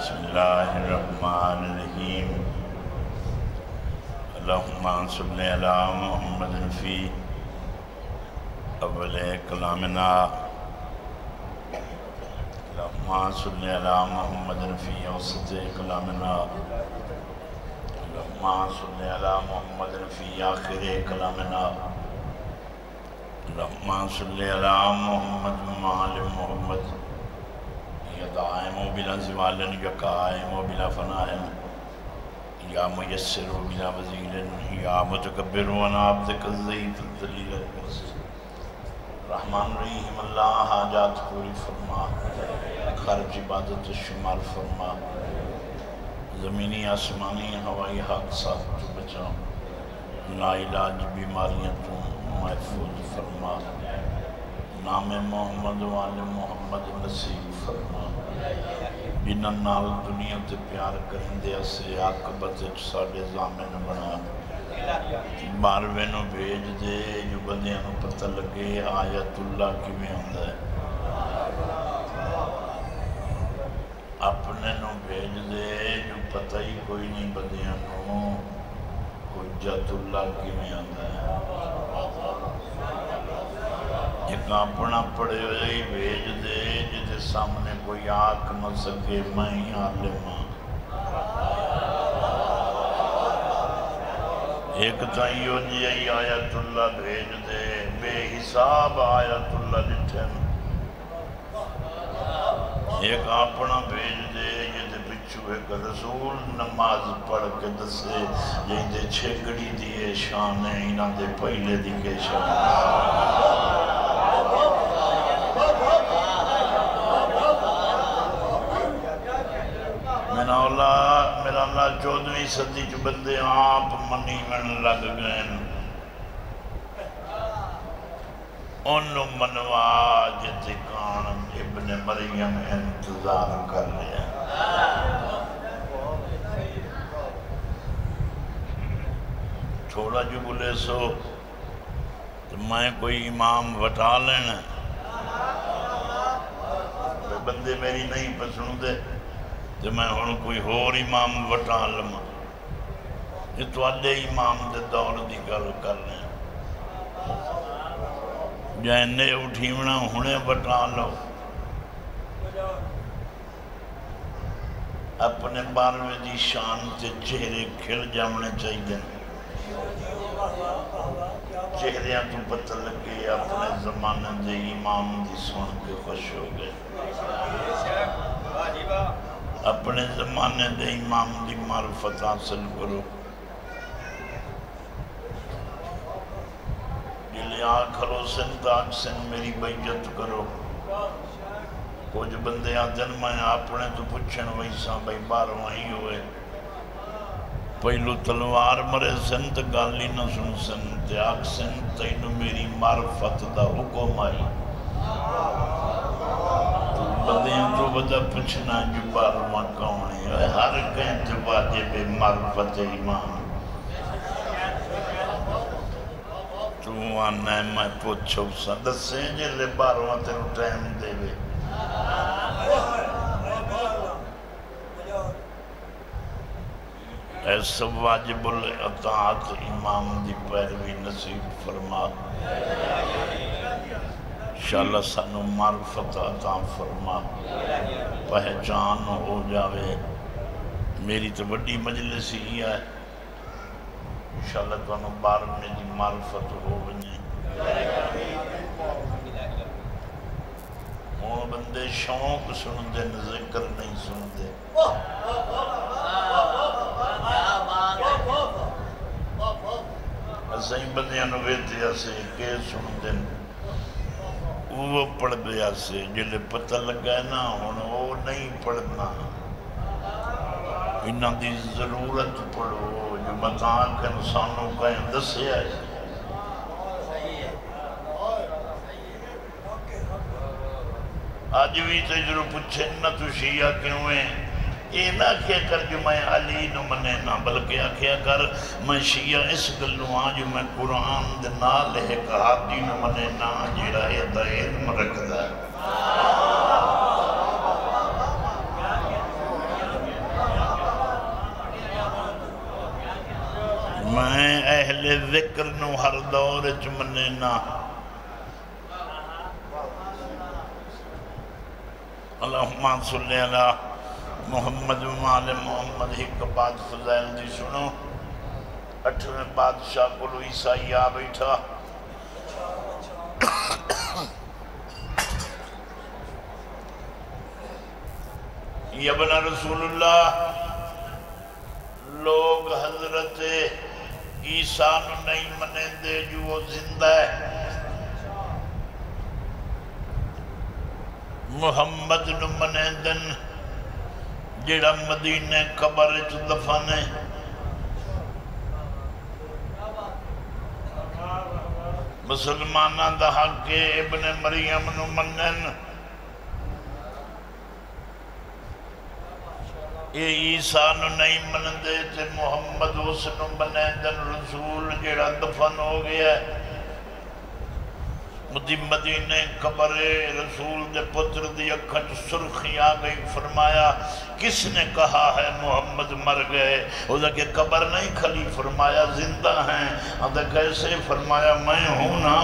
بسم اللہ الرحمن الرحیم اللہم صلی علی محمد فی اول کلامنا اللہم صلی علی محمد فی اوسط کلامنا اللہم صلی علی محمد فی آخر کلامنا اللہم صلی علی محمد وآل محمد یا دائم و بلا زوال یا قائم و بلا فناء یا میسر و بلا وزیر یا متکبر و عبدک الضعیف الذلیل رحمان رحیم اللہ حاجات پوری فرما، خرج عبادت شمار فرما، زمینی آسمانی ہوائی حادثات تو بچا، لا علاج بیماریاں تو محفوظ فرما، نام محمد و آل محمد نصیب فرما، جنہاں نال دنیا تے پیار کرندے اسے عاقبت ساڑے ضامن بنا، باروے نو بھیج دے جو بندیاں نو پتہ لگے آیت اللہ کی میں ہوندہ ہے، اپنے نو بھیج دے جو پتہ ہی کوئی نہیں بندیاں نو حجت اللہ کی میں ہوندہ ہے، ایک اپنا پڑے ہوئے بھیج دے جتے سامنے کوئی آنکھ نہ سکے میں ہی عالماں، ایک تائیو جی آیت اللہ بھیج دے بے حساب آیت اللہ لٹھن، ایک اپنا بھیج دے جتے پچھو ایک رسول نماز پڑھ کے دسے جہاں چھکڑی دیئے شان ہے انہاں دے پہلے دی کے شان میرا اللہ 14ویں صدی جو بندے آپ منی من لگ گئے انہوں منوا جتے کان ابن مریم انتظار کر لیا تھوڑا جو بولے سو تو میں کوئی امام وٹا لینا بندے میری نہیں پسند دے تو میں ہوں کوئی اور امام وٹا لما یہ تو آلے امام دے دور دی گل کر لیں جہنے اٹھیونا ہونے وٹا لو اپنے باروے دی شان تے چہرے کھل جامنے چاہیے چہریاں تو پتہ لگے اپنے زمانے دے امام دی سن کے خوش ہو گئے اپنے زمانے دے امام دی معرفت حاصل کرو جلے آکھرو سن تاک سن میری بیعت کرو کچھ بندے آدھن میں اپنے تو پچھن ویسا بھائی باروہ ہی ہوئے پہلو تلوار مرے سن تو گالی نہ سن سن تے آکھ سن تینو میری معرفت دا حکم آئی بدیاں تو بدا پچھنا جو باروہ کونی ہے ہر کہیں تو واجب معرفت ایمان تو آنا ہے میں پوچھو سا دسیں جلے باروہ تیرو ٹائم دے بے ایسا واجب الاطاعت امام دی پیروی نصیب فرما انشاءاللہ سانو معرفت عطا فرما پہچان ہو جاوے میری تو بڑی مجلس ہی ہے انشاءاللہ تو بارنے دی معرفت ہو بنی وہ بندے شوق سن دے ذکر نہیں سن دے اسیں بندیاں نو ویتے اسے کہ سن دے وہ پڑھ گیا سے جلے پتہ لگا ہے نا وہ نہیں پڑھنا انہاں دی ضرورت پڑھو جو بتا کہ انسانوں کا اندسے آئے آج بھی تجرو پچھے نہ تو شیعہ کیوں ہیں یہ نہ کیا کر جو میں علی نو منے نہ بلکہ کیا کر میں شیعہ اس گلوں آج میں قرآن دے نال ہے کہادی نو منے نہ جیڑا ہے دا علم رکھ دا اہل ذکر نو ہر دور چ مننا اللہم صلی علی محمد و آل محمد ایک بات فضائل دی سنو 8ویں بادشاہ کو عیسائی آ بیٹھا یا بنا رسول اللہ لوگ حضرت عیسیٰ نو نہیں منے دے جو وہ زندہ ہے محمد نو منے دن جڑا مدینہ قبر چ دفنے مسلمانہ دا حق ابن مریم نو منن اے عیسیٰ نو نہیں مندے تے محمد اس نو منے دن رسول جڑا دفن ہو گیا ہے مدینہ قبر رسول دے پتر دی اکھن سرخی آ گئی فرمایا کس نے کہا ہے محمد مر گئے وہ کہ قبر نہیں کھلی فرمایا زندہ ہیں اب کیسے فرمایا میں ہوں نا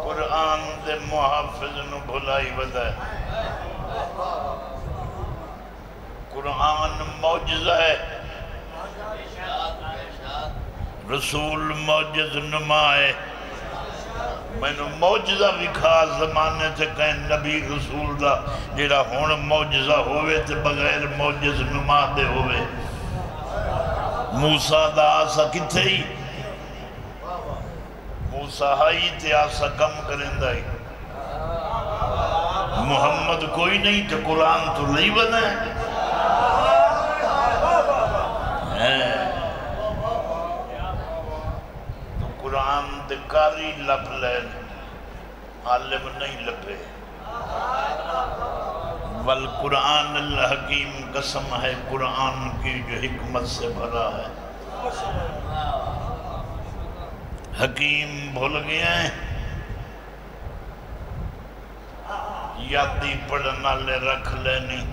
قرآن دے محافظ نو بھلائی ودا ہے قرآن معجزہ ہے رسول معجز نما ہے میں نے معجزہ وکھا زمانے سے کہیں نبی رسول دا جڑا ہون معجزہ ہوئے تے بغیر معجز نما دے ہوئے موسیٰ دا آسا کتھے ہی موسیٰ ہائی تے آسا کم کریں دائی محمد کوئی نہیں تے قرآن تو نہیں بنے تو قرآن دے کاری لپ لین عالم نہیں لپے والقرآن الحکیم قسم ہے قرآن کی جو حکمت سے بھرا ہے حکیم بھول گئے ہیں یادی پڑھنا لے رکھ لینی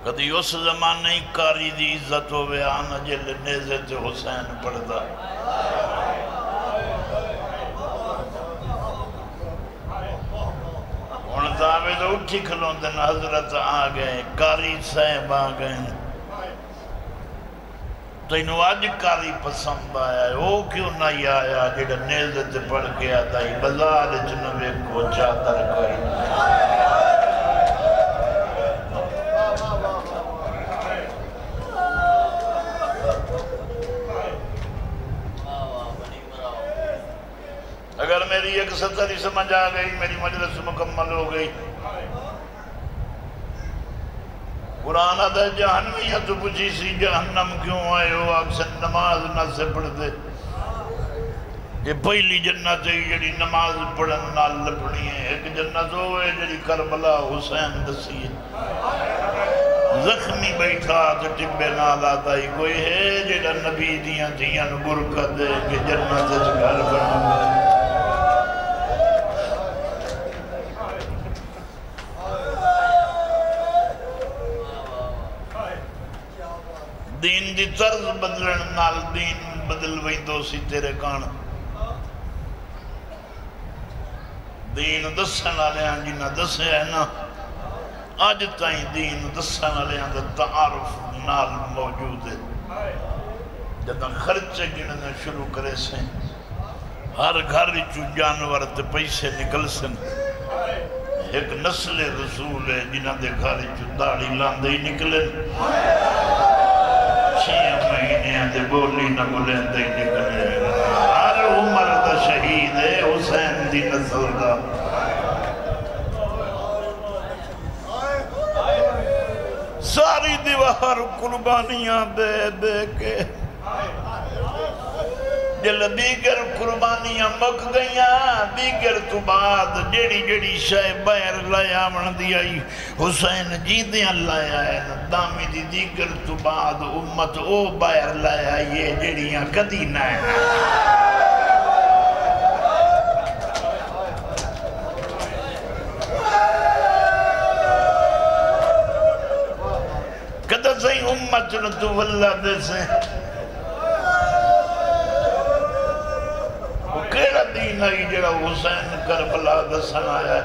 کدی اس زمانے ہی کاری دی عزت ہوئے آنا جل نیزے تے حسین پڑھدا دعوے تو اٹھی کھلوں دن حضرت آ گئے کاری صاحب آ گئے تو انہوں آج کاری پسند آیا ہے وہ کیوں نہیں آیا جڑا نیزت پڑھ کے آتا ہی بازار جنوے کو چادر کوئی اگر میری ایک ستری سمجھ آ گئی میری مجلس مکمل ہو گئی قرآن آدھا جہنمیت پوچھی سی جہنم کیوں آئے ہو اکثر نماز نہ سے پڑھ دے یہ پہلی جنت ہے جڑی نماز پڑھن نال لپنی ہے ایک جنت ہوئے جڑی کربلا حسین دسی ہے زخمی بیٹھا تو ٹبے نال آتا ہی کوئی ہے جڑا نبی دیاں دیاں برکت دے کہ جنت اس گھر بنا دین دی طرز بدلن نال دین بدل وئی دو سی تیرے کان دین دسن والے ہیں جنہ دسے ہے نا آج تائیں دین دسن والے ہیں تعارف نال موجود ہے جدہ خرچے گننے شروع کرے سے ہر گھر چو جانور تے پیسے نکل سن ایک نسل رسول ہے جنہ دے گھر چو داڑی لاندے ہی نکلے 6 مہینے دے بولی نہ بولیں دے نکلے ہر عمر دا شہید ہے حسین دی نسل دا ساری دیوار قربانیاں دے دے کے جل دیگر قربانیاں مک گئیاں دیگر تو بعد جیڑی جیڑی شے باہر لایا من دی آئی حسین جیدیاں لایا ہے دامی دی دیگر تو بعد امت او باہر لایا یہ جیڑیاں کدی نہ ہے کدھا سہی امت نہ تو واللہ دے سے کیڑا دین آئی جڑا حسین کربلا دسن آیا ہے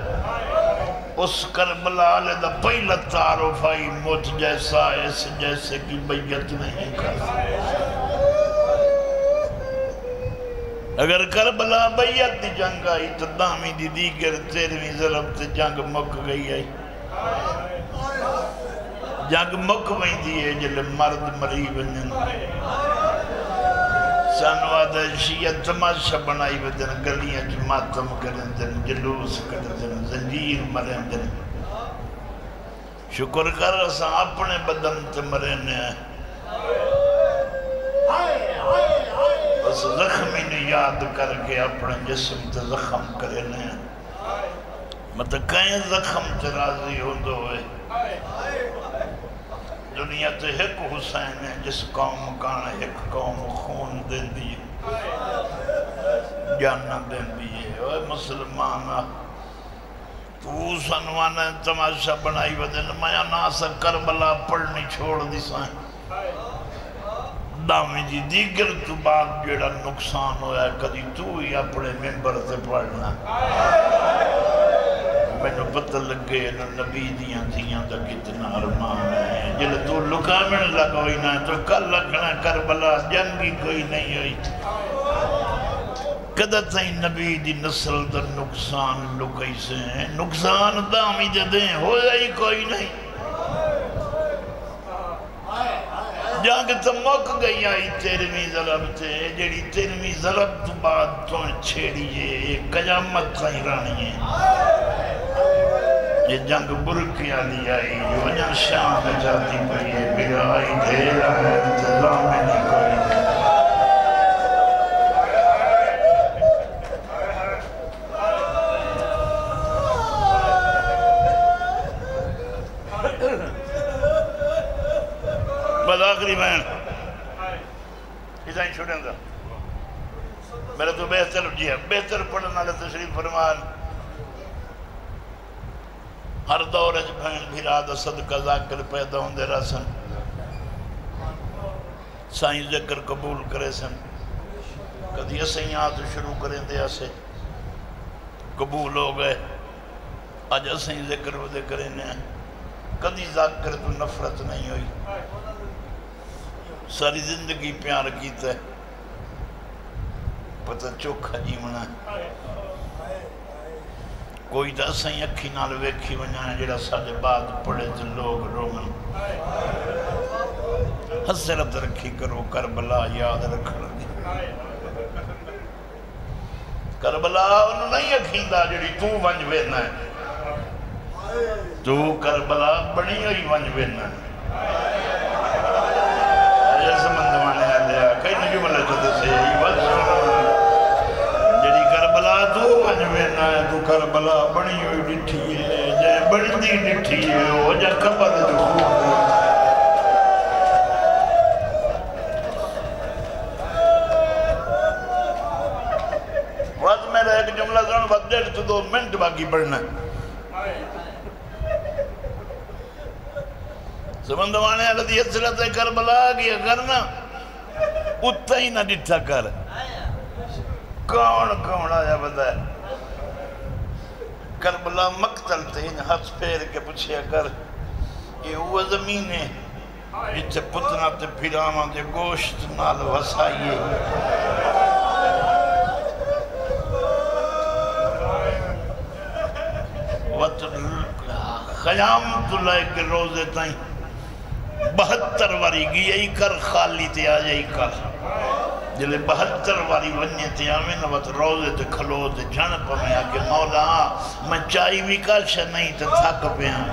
اس کربلا لے دا پہلا تعارف آئی موت جیسا اس جیسے کی بیعت نہیں کر اگر کربلا بیعت دی جنگ آئی تو دامی دی دیگر 13ویں ضرب تے جنگ مک گئی آئی جنگ مک گئی دیئے جلے مرد مری بنن سانواد شیعہ تماشا بنائی بدن گلیاں جماعتم کرن دن جلوس کرن دن زنجیر مرن دن شکر کر رسا اپنے بدن تے مرنے بس زخمی نے یاد کر کے اپنے جسم تے زخم کرنے مطلب کہیں زخم تے راضی ہو دو ہے دنیا تے ایک حسین ہے جس قوم کانا ایک قوم خون دن دیئے جاننا دن دیئے اوہ مسلمانا تو سنوانا تماشا بنائی ودن مایا ناسا کربلا پڑھنی چھوڑ دی سائیں دامی جی دیگر تو بعد جیڑا نقصان ہویا ہے کدی تو ہی اپنے ممبر سے پڑھنا میں نے پتہ لگے نبی دیاں دیاں دا کتنا ارمان ہے جل تو لکامن لگوئی نہ تو کل لکھنا کربلا جنگی کوئی نہیں ہوئی کدھا تھیں نبی دی نسل در نقصان لکئی سے ہیں نقصان دامی جدیں ہو جائی کوئی نہیں جنگ تو مک گئی آئی 13ویں ضرب تے جیڑی 13ویں ضرب تو بعد تو چھیڑیے ایک قیامت تھیں رانی ہے یہ جنگ برکی آلی آئی جو انجا شام جاتی پئی ہے بگا آئی دھیرا ہے انتظام میں نہیں کوئی بس آخری بہن اسائیں چھوڑیں گا میرے تو بہتر پڑھنا لے تشریف فرمان ہر دور اچھ بہن بھیراد صدقہ ذاکر پیدا ہوں دے رسن سائیں ذکر قبول کرے سن کدھی اسیں آت شروع کریں دے اسے قبول ہو گئے آج اسیں ذکر ہو دے کریں دے کدھی ذاکر تو نفرت نہیں ہوئی ساری زندگی پیار کیتا ہے پتہ چوکھا جیونا کوئی تا سائیں اکھی نال ویکھی ونجانے جڑا ساڑھے بعد پڑے تھے لوگ رومن حسرت رکھی کرو کربلا یاد رکھنا دی کربلا انہوں نہیں اکھیں دا جڑی تو ونج وینا ہے تو کربلا بڑی ہوئی ونج وینا ہے یہ سمندوانے آلیا کئی نجو ملے چھتے سے یہی وقت کربلا تو ونجوینا ہے تو کربلا بڑی ہوئی ڈٹھی ہے جائے بڑی دی ڈٹھی ہے وہ جا قبر جو خوب ہے وقت میرا ایک جملہ زن وقت 1.5 سے 2 منٹ باقی پڑھنا ہے سمندوانے لدی حسرت کربلا کیا کرنا اتھا ہی نہ ڈٹھا کر کون آیا بتا ہے کربلا مقتل تھے ان ہاتھ پھیر کے پوچھے کر یہ وہ زمین ہے جتے پتنا تے پھراما تے گوشت نال وسائیے قیامت اللہ کے روزے تائیں 72 واری گئی کر خالی تے آ جائی کر جلے 72 واری ونیے تے آمین وقت روزے تے کھلو تے جھن پمیں آکے مولا میں چاہی بھی کالشا نہیں تے تھک پہ ہاں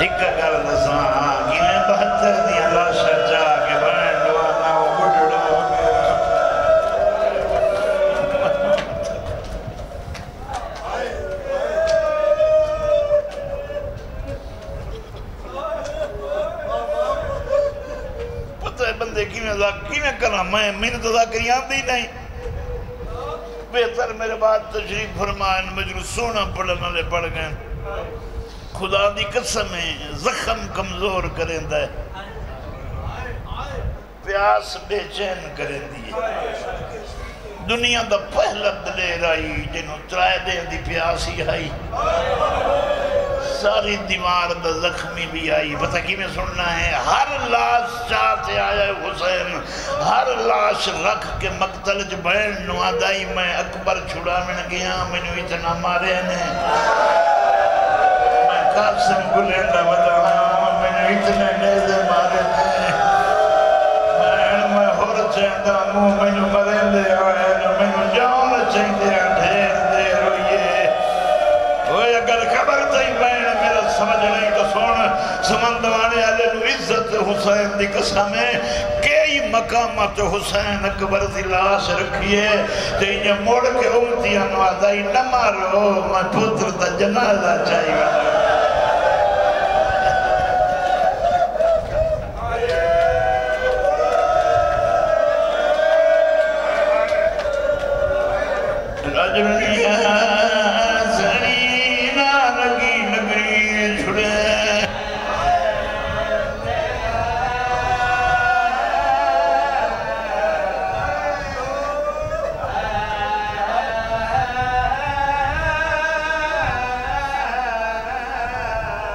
ایک کر دساں کہ میں 72 دیا لاشا چاہ کے بہن دوانا وہ بڑھڑا ہو گیا کی میں کرنا میں محنت ادا کری آندھی نہیں بہتر میرے بعد تشریف فرمائیں مجھے سونا پڑھنا لے پڑھ گئے خدا دی قسم ہے زخم کمزور کریں دے پیاس بے چین کریں دیئے دنیا دا پہلا دلیر آئی جنہوں ترائے دیں دی پیاسی آئی ساری دیوار دا زخمی بھی آئی پتہ کی میں سننا ہے ہر لاش چاہتے آیا حسین ہر لاش رکھ کے مقتل بین نوادائی میں اکبر چھڑا میں گیا میں نے اتنا مارے نے میں قاسم گلینڈا بتا میں نے اتنے نیزے مارے نے میں ہور چاہتا ہوں میں نے مرے دے آئے میں نے جان چاہتے ہیں ڈھیر دے روئے اوہ اگر خبر تھی بین میرا سمجھ نہیں تو سون سمندوانے علیہ نو عزت حسین دی قسم ہے کئی مقامات حسین اکبر دی لاش رکھیے تے انہیں موڑ کے امتی انوادائی نہ مارو میں پتر تا جنازہ چاہیے گا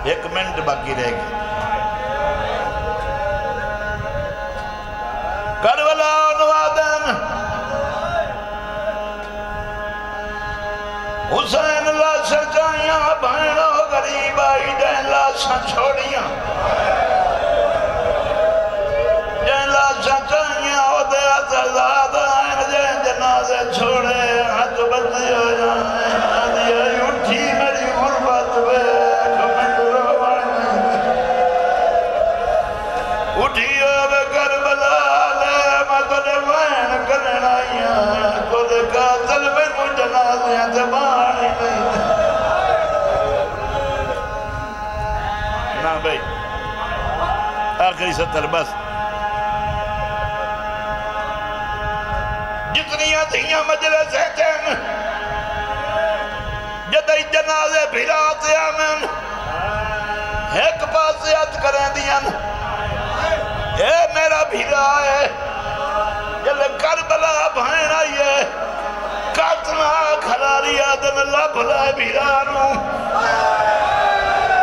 ایک منٹ باقی رہ گئی کربلا نوادن حسین لاشا جائیاں بہنوں غریب آئی جائیں لاشا چھوڑیاں جائیں لاشا جائیاں ہو دے ازاد آئین جائیں جنازے چھوڑے ہاتھ بدلی ہو جائیں آدھی آئی اٹھی میری غربت بے اٹھیو بے کربلا لے میں تجھے وین کرنا آئیاں کو دے قاتل میں کو جنازیاں زبانی نہیں نا بھئی آخری 70 بس جتنیاں تھیاں مجلس ہیں جدائی جنازے بھیراتے آمین ایک پاسیات کریں دیاں اے میرا بھیرا ہے جل کربلا بھائن آئیے قاتلہ کھراری آدم اللہ بھلائے بھیرانوں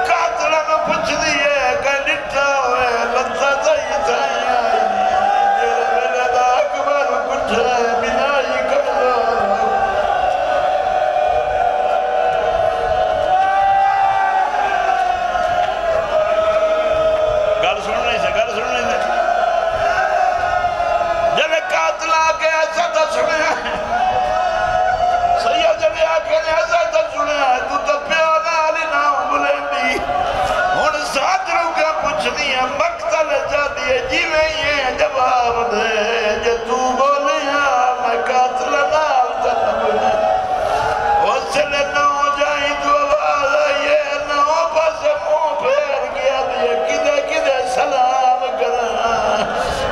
قاتلہ میں پچھ دیئے کہ نٹا ہوئے لطا زائی زائی آئی جیرے میرے دا اکبر کٹھائے بنائی کرنا گل سن نہیں سے گل سن نہیں سے جب قاتلہ کے ایسا تا سنے ہیں سید جب آکے نے ایسا تا سنے ہیں تو تا پیانا علی نام بلیں بھی ان ساتروں کا پوچھ دیا مقتل جا دیئے جیویں یہ جواب دے جو تو بولیا میں قاتلہ نال طلب ہے اس لئے نو جائیں تو آواز آئیے نو پاس موں پھیر گیا دیئے کدے کدے سلام کرنا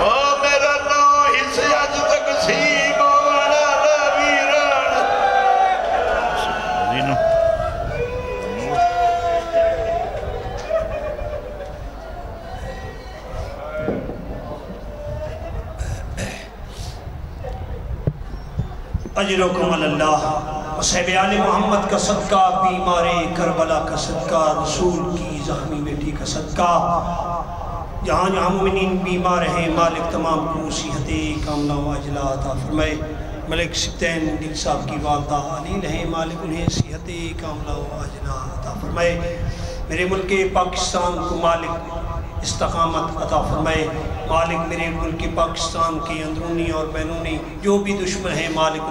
او میرا نو حصے آج تک سیم وانا نویران زینو اجرکم اللہ صحب آل محمد کا صدقہ بیمار کربلا کا صدقہ رسول کی زخمی بیٹی کا صدقہ جہاں جہاں مومنین بیمار ہیں مالک تمام کو صحت کاملہ و عاجلہ عطا فرمائے ملک سبتین گل صاحب کی والدہ علیل ہیں مالک انہیں صحت کاملہ و عاجلہ عطا فرمائے میرے ملک پاکستان کو مالک استقامت عطا فرمائے مالک میرے ملک پاکستان کے اندرونی اور بینونی جو بھی دشمن ہیں مالک